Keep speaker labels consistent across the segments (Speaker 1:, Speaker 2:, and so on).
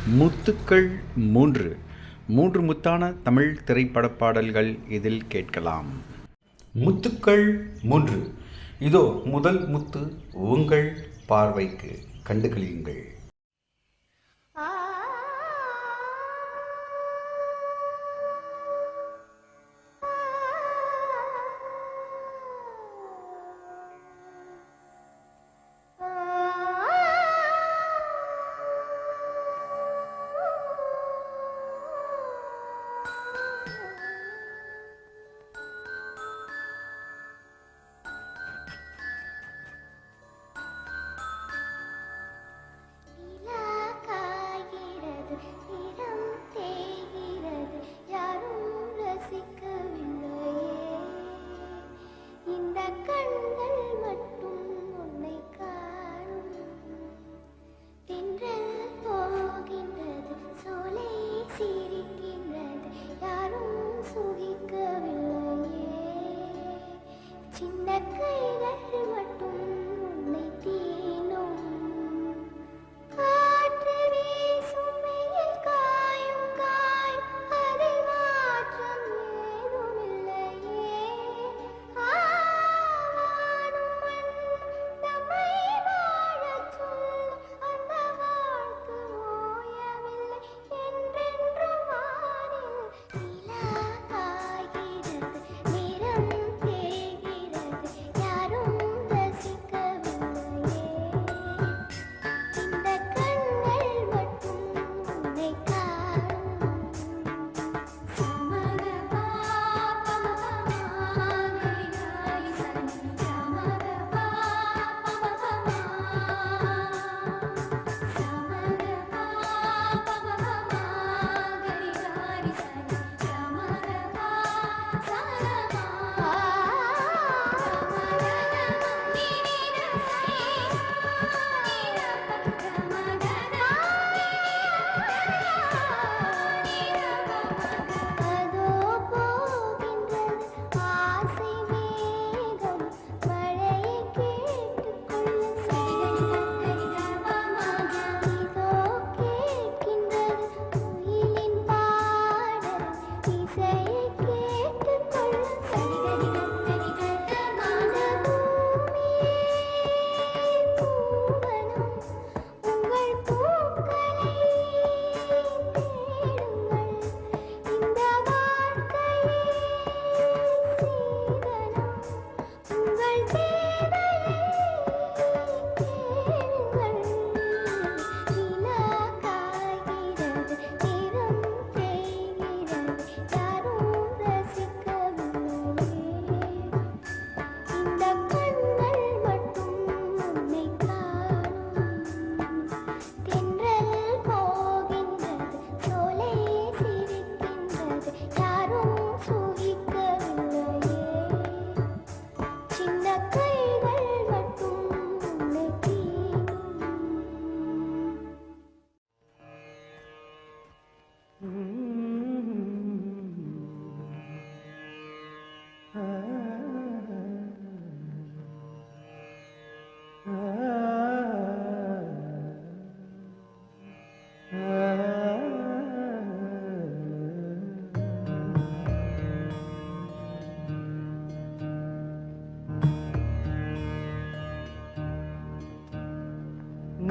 Speaker 1: முத்துக்கள் மூன்று மூன்று முத்தான தமிழ் திரைப்பட பாடல்கள் இதில் கேட்கலாம். முத்துக்கள் மூன்று. இதோ முதல் முத்து உங்கள் பார்வைக்கு, கண்டுகளியுங்கள்.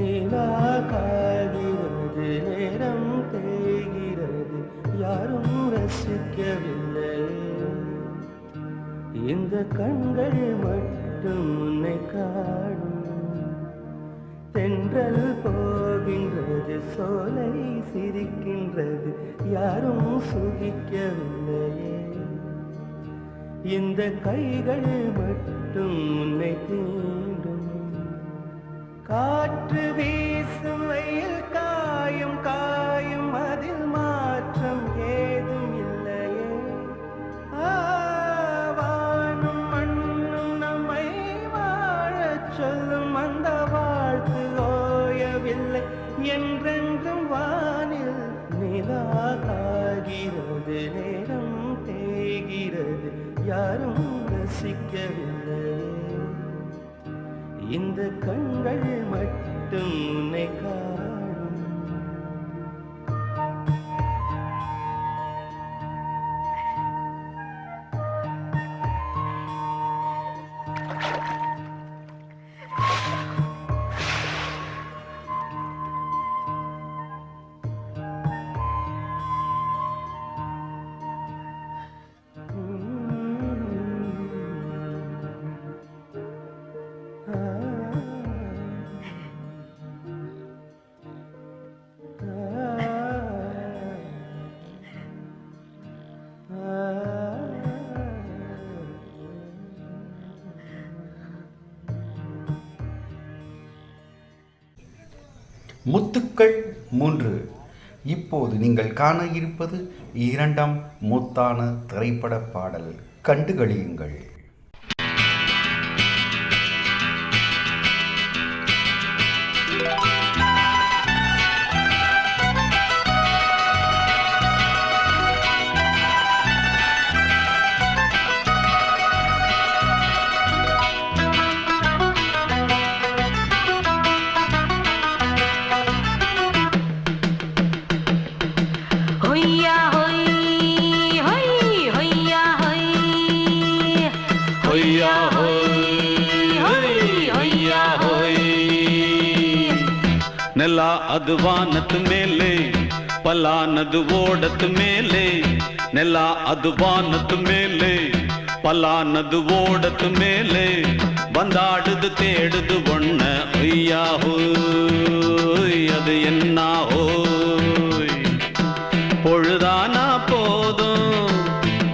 Speaker 2: நிலாகாகிறது, நேரம் தேய்கிறது, யாரும் ரசிக்கவில்லை. இந்த கண்கள் மட்டும் உன்னை காணும். தென்றல் போகின்றது, சோலை சிரிக்கின்றது, யாரும் சுகிக்கவில்லையே. இந்த கைகள் மட்டும் உன்னை தீண்டும். காற்று வீசும் வெயில் காயும் காயும், அதில் மாற்றம் ஏதும் இல்லையே. வானும் மண்ணும் நம்மை வாழச் சொல்லும், அந்த வாழ்த்து ஓயவில்லை என்றென்றும் வானில். நிலாகாகிறது, நேரம் தேய்கிறது, யாரும் ரசிக்கவில்லை. இந்த கண்கள் மட்டும் உன்னை காணும்.
Speaker 1: முத்துக்கள் 3. இப்போது நீங்கள் காண இருப்பது 2ஆம் முத்தான திரைப்பட பாடல். கண்டுகளியுங்கள்.
Speaker 3: ನೆಲ ಅದು ವಾನದ ಮೇಲೆ ಪಲಾನದು ಓಡದ ಮೇಲೆ ನೆಲ ಅದು ವಾನದ ಮೇಲೆ பலானது ஓடத்து மேலே வந்தாடுது தேடுது ஒண்ண ஐயா ஹோய் அது என்ன ஹோய் பொழுதானா போதும்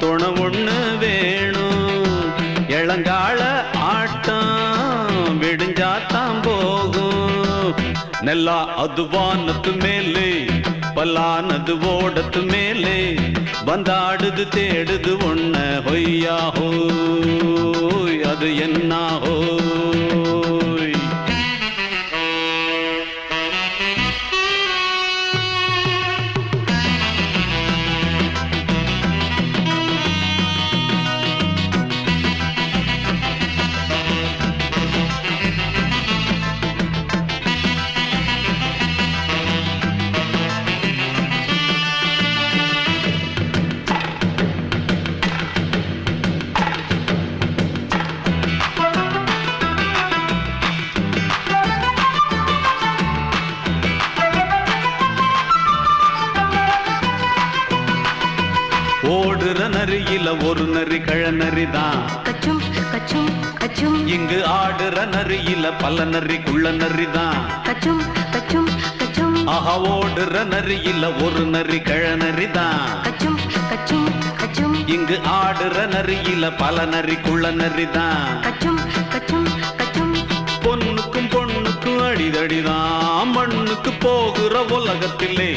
Speaker 3: துணை ஒண்ணு வேணும் இளங்கால ஆட்டம் விடிஞ்சாத்தான் போகும் நெல்லா அது வானத்து மேலே பலானது ஓடத்து மேலே வந்தாடுது தேடுது ஒண்ண ஹொய்யா ஹோய் அது என்ன ஹோய் ஓடுற நரியில ஒரு நரி கழநரிதான்
Speaker 4: கச்சும் கச்சும் கச்சும்
Speaker 3: இங்கு ஆடுற நரியில பல நரி குள்ள நரிதான்
Speaker 4: கச்சும் கச்சும் கச்சும்
Speaker 3: ஆஹா ஓடுற நரியில ஒரு நரி கழநரிதான்
Speaker 4: கச்சும் கச்சும் கச்சும்
Speaker 3: இங்கு ஆடுற நரியில பல நரி குள்ள நரிதான்
Speaker 4: கச்சும் கச்சும் கச்சும்
Speaker 3: பொண்ணுக்கும் பொண்ணுக்கும் அடிதடிதான் மண்ணுக்கு போகிற உலகத்திலே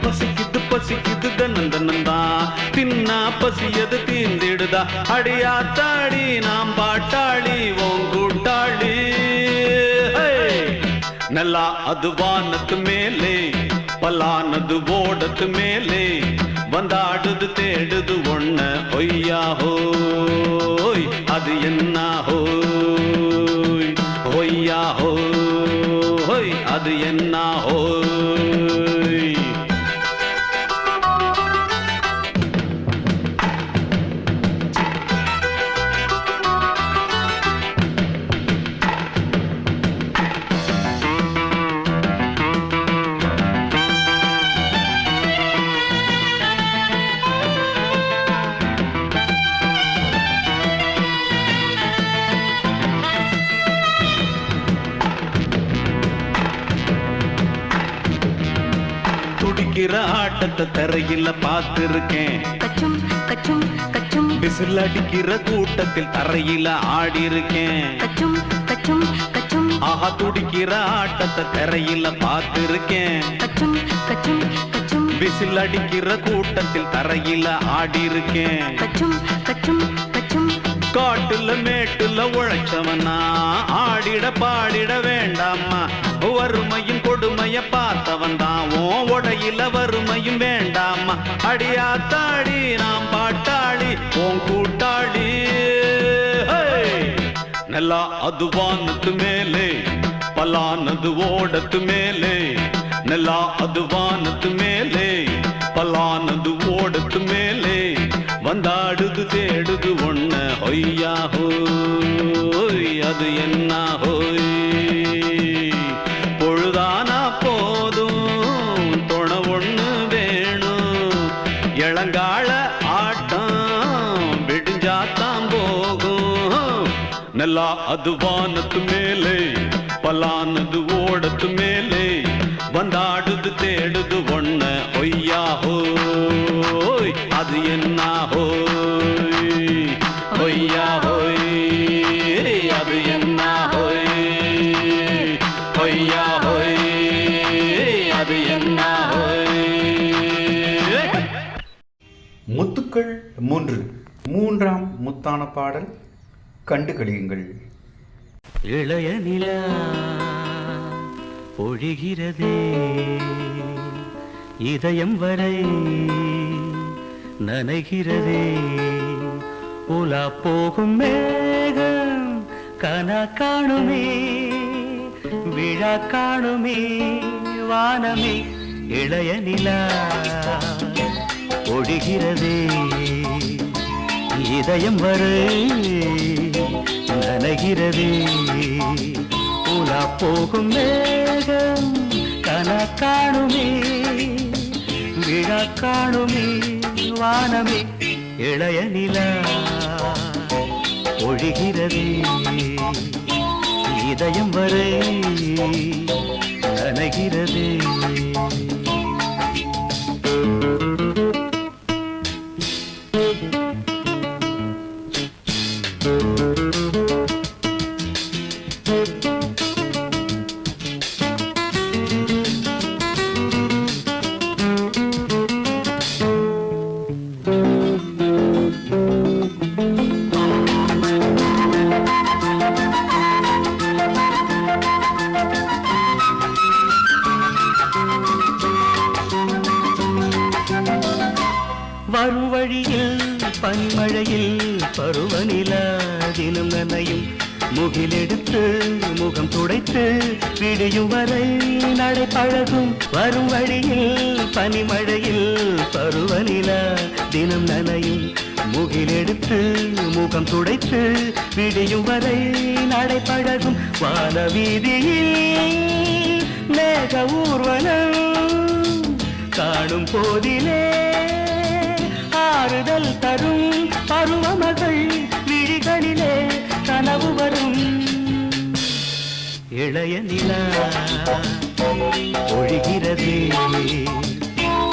Speaker 3: பசிக்குது பசிக்குது தன்னந்தனந்தான் தின்னா பசியது தீந்திடுதா அடியாத்தாடி நாம் பாட்டாளி ஓங்கூட்டாளி நல்லா அது வானத்து மேலே பலானது ஓடத்து மேலே வந்தாடுது தேடுது ஒண்ண ஒய்யா ஹோய் அது என்ன ஹோய் ஒய்யா ஹோய் அது என்ன ஹோய் துடிக்கிற ஆட்டத்தை தரையில பார்த்திருக்கேன்
Speaker 4: கச்சும் கச்சும் கச்சும்
Speaker 3: விசில் அடிக்கிற கூட்டத்தில் தரையில ஆடி இருக்கேன்
Speaker 4: கச்சும் கச்சும் கச்சும்
Speaker 3: ஆஹா துடிக்கிற ஆட்டத்தை தரையில பார்த்திருக்கேன்
Speaker 4: கச்சும் கச்சும் கச்சும்
Speaker 3: விசில் அடிக்கிற கூட்டத்தில் தரையில ஆடி இருக்கேன்
Speaker 4: கச்சும் கச்சும் கச்சும்
Speaker 3: காட்டுல மேட்டுல உழைச்சவனா ஆடிட பாடிட வேண்டாமா வறுமையும் கொடுமைய பார்த்தவன் தான் உடையில வறுமையும் வேண்டாமா அடியாத்தாடி நாம் பாட்டாளி ஓன் கூட்டாளி நல்லா அது வானத்து மேலே பலானது ஓடத்து மேலே நல்லா அது வானத்து மேலே பலானது ஓடத்து மேலே வந்தாடுது தேடுது ஒண்ண ஒய்யா ஹோய் அது என்ன ஹோய் பொழுதானா போதும் துணை ஒண்ணு வேணும் இளங்கால ஆட்டம் விடிஞ்சாத்தான் போகும் நல்லா அது வானத்து மேலே பலானது ஓடத்து மேலே வந்தாடுது தேடுது ஒண்ண ஒய்யா ஹோய் அது என்ன ஹோய் ஒய்யா ஹோய் அது என்ன ஹோய் ஒய்யா ஹோய்
Speaker 1: முத்துக்கள் 3 மூன்றாம் முத்தான பாடல் கண்டு களியுங்கள்.
Speaker 2: இளைய நிலா பொழிகிறதே இதயம் வரை நனைகிறதே உலா போகும் மேகம் கனா காணுமே விழா காணுமே வானமே இளைய நிலா பொழிகிறதே இதயம் வரை நனைகிறதே உலா போகும் மேகம் கனா காணுமே விழா காணுமே வானமே இளைய நிலா ஒழிகிறதே இதயம் வரை நனைகிறதே. வரும் வழியில் பனிமழையில் பருவநிலா தினம் நனையும் முகிலெடுத்து முகம் துடைத்து விடியும் வரை நடை பழகும். வரும் வழியில் பனிமழையில் பருவநிலா தினம் நனையும் முகிலெடுத்து முகம் துடைத்து விடியும் வரை நடை பழகும். வான வீதியில் மேக ஊர்வலம் காணும் போதிலே ஆறுதல் தரும் பருவமகள் விழிகளிலே கனவு வரும். இளைய நிலா ஒழிகிறதே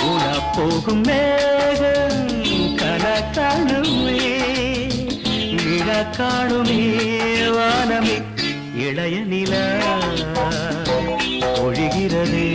Speaker 2: உலா போகும் மேகம் கனா காணுமே விழா காணுமே வானமே இளைய நிலா ஒழிகிறதே.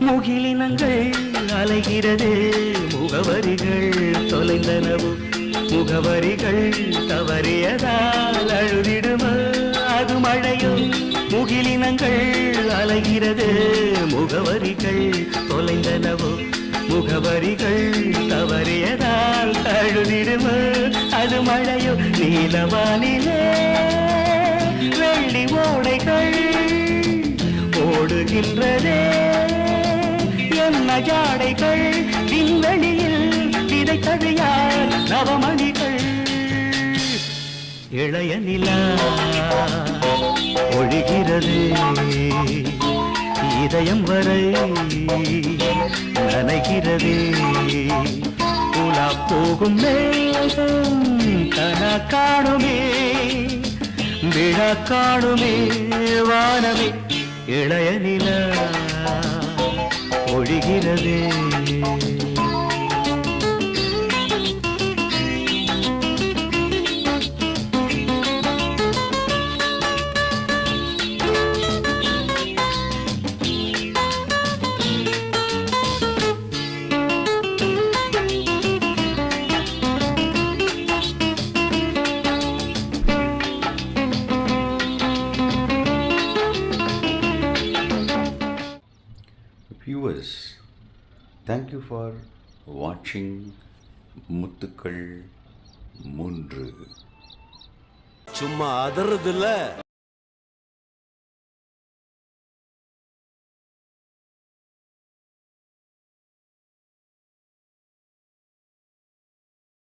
Speaker 2: முகிலினங்கள் அலைகிறதே முகவரிகள் தொலைந்தனவு முகவரிகள் தவறியதால் அழுதிடுமோ அது மழையோ. முகிலினங்கள் அலைகிறது முகவரிகள் தொலைந்தனவோ முகவரிகள் தவறியதால் அழுதிடுமோ அது மழையோ. நீலவானிலே வெள்ளி ஓடைகள் ஓடுகின்றதே என்ன ஜாடைகள் விண்வெளியில் விதைத்தது யார் நவமணிகள். இளைய நிலா ஒழிகிறது இதயம் வரை நனைகிறதே உலா போகும் மேகம் கனா காணுமே விழா காணுமே வானமே இளைய நிலா ஒழிகிறதே.
Speaker 1: Viewers, thank you for watching முத்துக்கள் 3.
Speaker 5: சும்மா அதறது இல்ல.